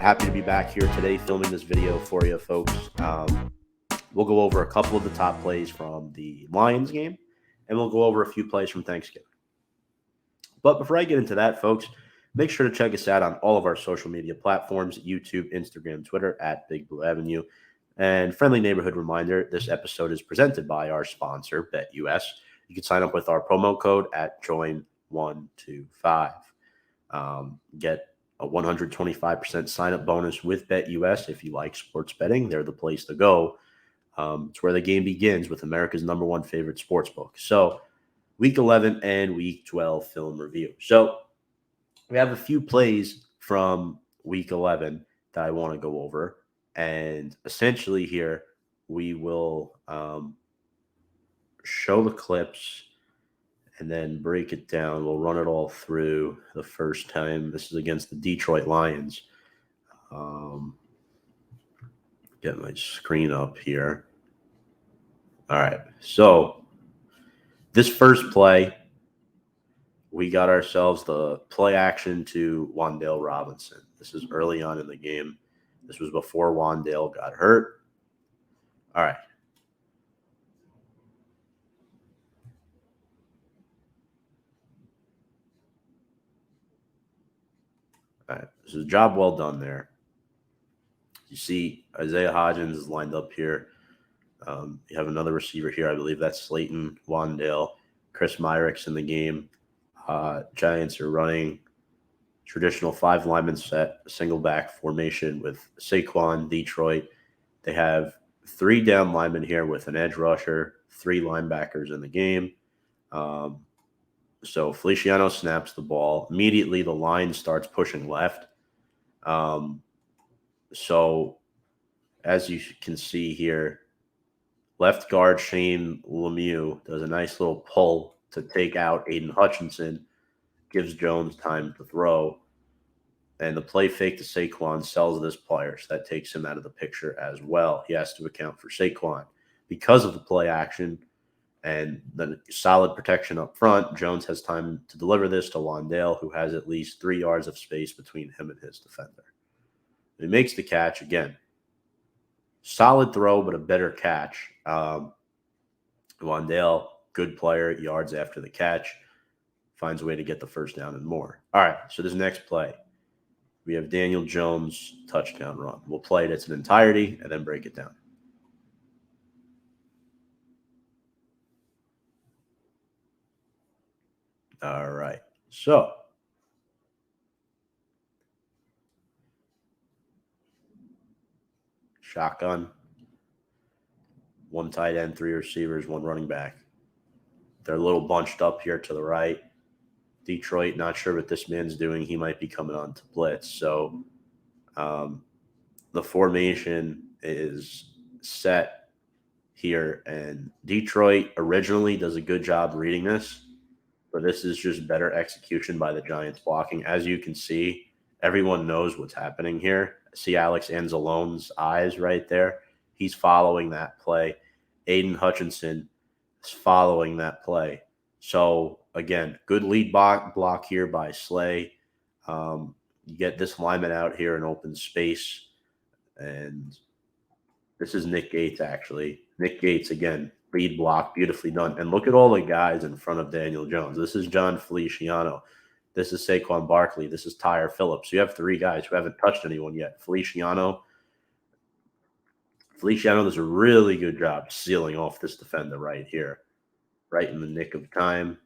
Happy to be back here today filming this video for you, folks. We'll go over a couple of the top plays from the Lions game, and we'll go over a few plays from Thanksgiving. But before I get into that, folks, make sure to check us out on all of our social media platforms, YouTube, Instagram, Twitter, at Big Blue Avenue. And friendly neighborhood reminder, this episode is presented by our sponsor, BetUS. You can sign up with our promo code at JOIN125. Get a 125% sign-up bonus with BetUS if you like sports betting. They're the place to go. It's where the game begins with America's #1 favorite sports book. So Week 11 and Week 12 film review. So we have a few plays from Week 11 that I want to go over. And essentially here, we will show the clips and then break it down. We'll run it all through the first time. This is against the Detroit Lions. Get my screen up here. All right. So this first play, we got ourselves the play action to Wan'Dale Robinson. This is early on in the game. This was before Wan'Dale got hurt. All right. All right. This is a job well done there. You see Isaiah Hodgins is lined up here. You have another receiver here. I believe that's Slayton, Wan'Dale, Chris Myrick's in the game. Giants are running traditional 5 lineman set, single back formation with Saquon, Detroit. They have 3 down linemen here with an edge rusher, 3 linebackers in the game. So Feliciano snaps the ball. Immediately, the line starts pushing left. So as you can see here, left guard Shane Lemieux does a nice little pull to take out Aiden Hutchinson, gives Jones time to throw. And the play fake to Saquon sells this player, so that takes him out of the picture as well. He has to account for Saquon. Because of the play action and the solid protection up front, Jones has time to deliver this to Wan'Dale, who has at least 3 yards of space between him and his defender. He makes the catch again. Solid throw, but a better catch. Wan'Dale, good player, yards after the catch, finds a way to get the first down and more. All right, so this next play, we have Daniel Jones touchdown run. We'll play it its entirety and then break it down. All right, so shotgun, 1 tight end, 3 receivers, 1 running back. They're a little bunched up here to the right. Detroit, not sure what this man's doing. He might be coming on to blitz. So the formation is set here. And Detroit originally does a good job reading this, but this is just better execution by the Giants blocking. As you can see, everyone knows what's happening here. See Alex Anzalone's eyes right there. He's following that play. Aiden Hutchinson is following that play. So, again, good lead block here by Slay. You get this lineman out here in open space. And this is Nick Gates, actually. Nick Gates, again, lead block, beautifully done. And look at all the guys in front of Daniel Jones. This is John Feliciano. This is Saquon Barkley. This is Tyre Phillips. You have 3 guys who haven't touched anyone yet. Feliciano does a really good job sealing off this defender right here, right in the nick of time.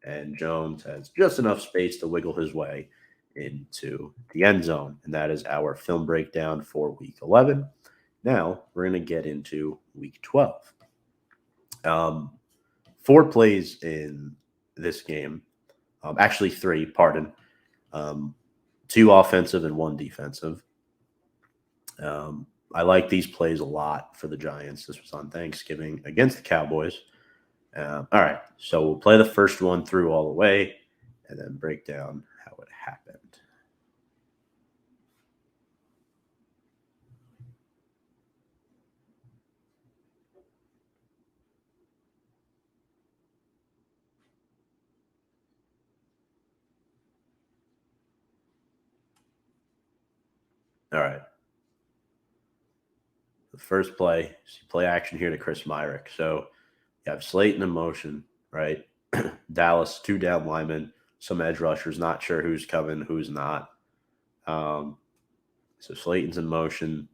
And Jones has just enough space to wiggle his way into the end zone. And that is our film breakdown for Week 11. Now we're going to get into Week 12. 4 plays in this game. Actually 3, pardon. 2 offensive and 1 defensive. I like these plays a lot for the Giants. This was on Thanksgiving against the Cowboys. All right, so we'll play the first one through all the way and then break down how it happened. All right. The first play, play action here to Chris Myrick. So you have Slayton in motion, right? Dallas, 2 down linemen, some edge rushers, not sure who's coming, who's not. So Slayton's in motion.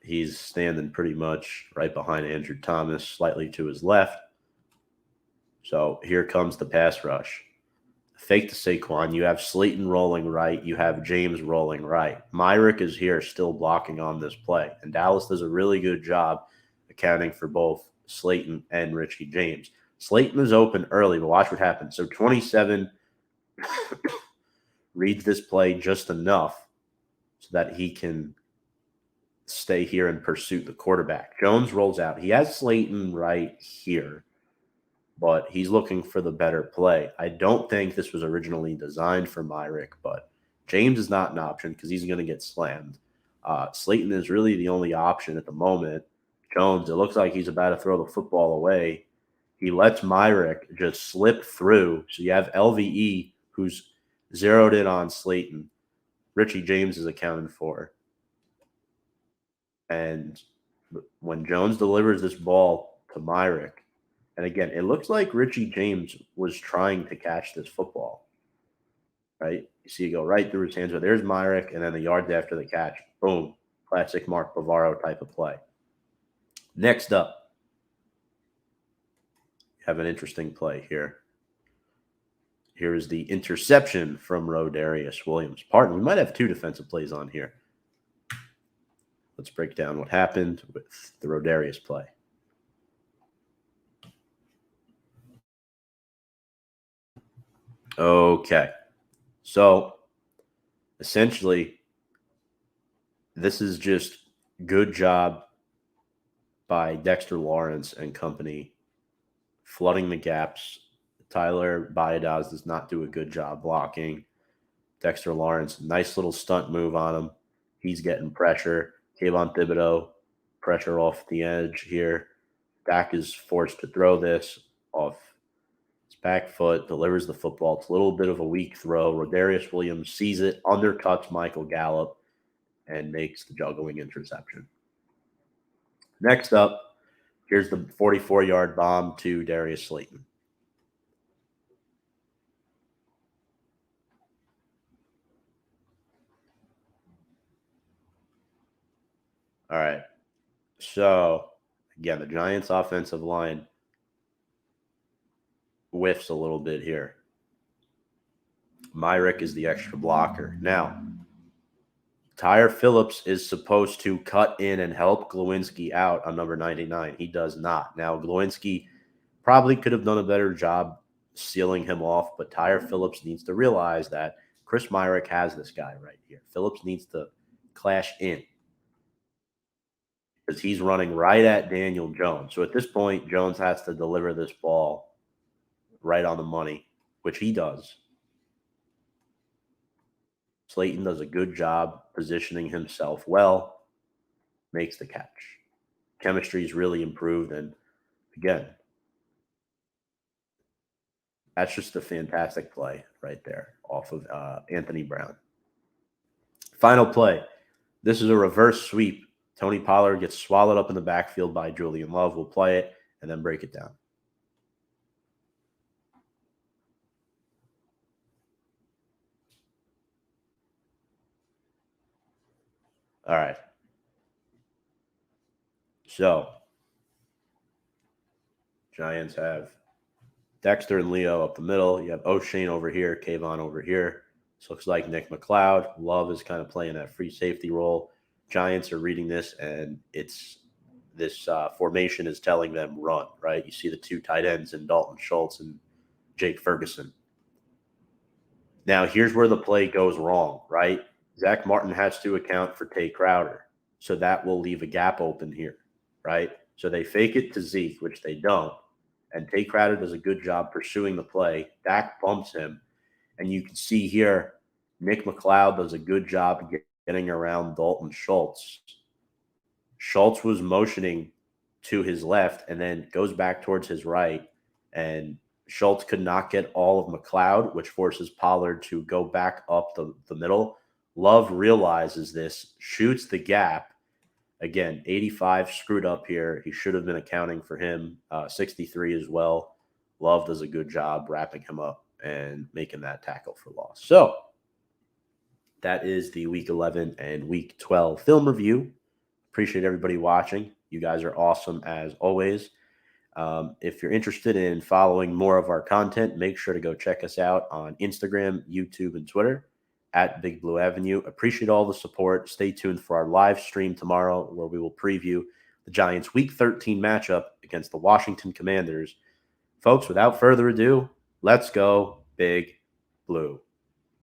He's standing pretty much right behind Andrew Thomas, slightly to his left. So here comes the pass rush. Fake to Saquon. You have Slayton rolling right. You have James rolling right. Myrick is here still blocking on this play. And Dallas does a really good job accounting for both Slayton and Richie James. Slayton is open early, but watch what happens. So 27 reads this play just enough so that he can stay here and pursue the quarterback. Jones rolls out. He has Slayton right here, but he's looking for the better play. I don't think this was originally designed for Myrick, but James is not an option because he's going to get slammed. Slayton is really the only option at the moment. Jones, it looks like he's about to throw the football away. He lets Myrick just slip through. So you have LVE, who's zeroed in on Slayton. Richie James is accounted for. And when Jones delivers this ball to Myrick, and again, it looks like Richie James was trying to catch this football, right? You see it go right through his hands, but there's Myrick, and then the yards after the catch, boom, classic Mark Bavaro type of play. Next up, you have an interesting play here. Here is the interception from Darius Williams. Pardon, we might have 2 defensive plays on here. Let's break down what happened with the Darius play. Okay. So, essentially, this is just good job by Dexter Lawrence and company flooding the gaps. Tyler Baiadaz does not do a good job blocking. Dexter Lawrence, nice little stunt move on him. He's getting pressure. Kayvon Thibodeau, pressure off the edge here. Dak is forced to throw this off his back foot, delivers the football. It's a little bit of a weak throw. Rodarius Williams sees it, undercuts Michael Gallup, and makes the juggling interception. Next up, here's the 44-yard bomb to Darius Slayton. All right. So, again, the Giants' offensive line whiffs a little bit here. Myrick is the extra blocker. Now, Tyre Phillips is supposed to cut in and help Glowinski out on number 99. He does not. Now, Glowinski probably could have done a better job sealing him off, but Tyre Phillips needs to realize that Chris Myrick has this guy right here. Phillips needs to clash in because he's running right at Daniel Jones. So at this point, Jones has to deliver this ball right on the money, which he does. Slayton does a good job positioning himself well, makes the catch. Chemistry's really improved, and again, that's just a fantastic play right there off of Anthony Brown. Final play. This is a reverse sweep. Tony Pollard gets swallowed up in the backfield by Julian Love. We'll play it and then break it down. All right. So, Giants have Dexter and Leo up the middle. You have O'Shane over here, Kayvon over here. This looks like Nick McLeod. Love is kind of playing that free safety role. Giants are reading this, and it's this formation is telling them run, right? You see the 2 tight ends in Dalton Schultz and Jake Ferguson. Now, here's where the play goes wrong, right? Zach Martin has to account for Tay Crowder, so that will leave a gap open here, right? So they fake it to Zeke, which they don't, and Tay Crowder does a good job pursuing the play. Dak bumps him, and you can see here Nick McLeod does a good job getting around Dalton Schultz. Schultz was motioning to his left and then goes back towards his right, and Schultz could not get all of McLeod, which forces Pollard to go back up the middle, Love realizes this, shoots the gap. Again, 85 screwed up here. He should have been accounting for him. 63 as well. Love does a good job wrapping him up and making that tackle for loss. So that is the Week 11 and Week 12 film review. Appreciate everybody watching. You guys are awesome as always. If you're interested in following more of our content, make sure to go check us out on Instagram, YouTube, and Twitter at Big Blue Avenue. Appreciate all the support. Stay tuned for our live stream tomorrow where we will preview the Giants' Week 13 matchup against the Washington Commanders. Folks, without further ado, let's go Big Blue.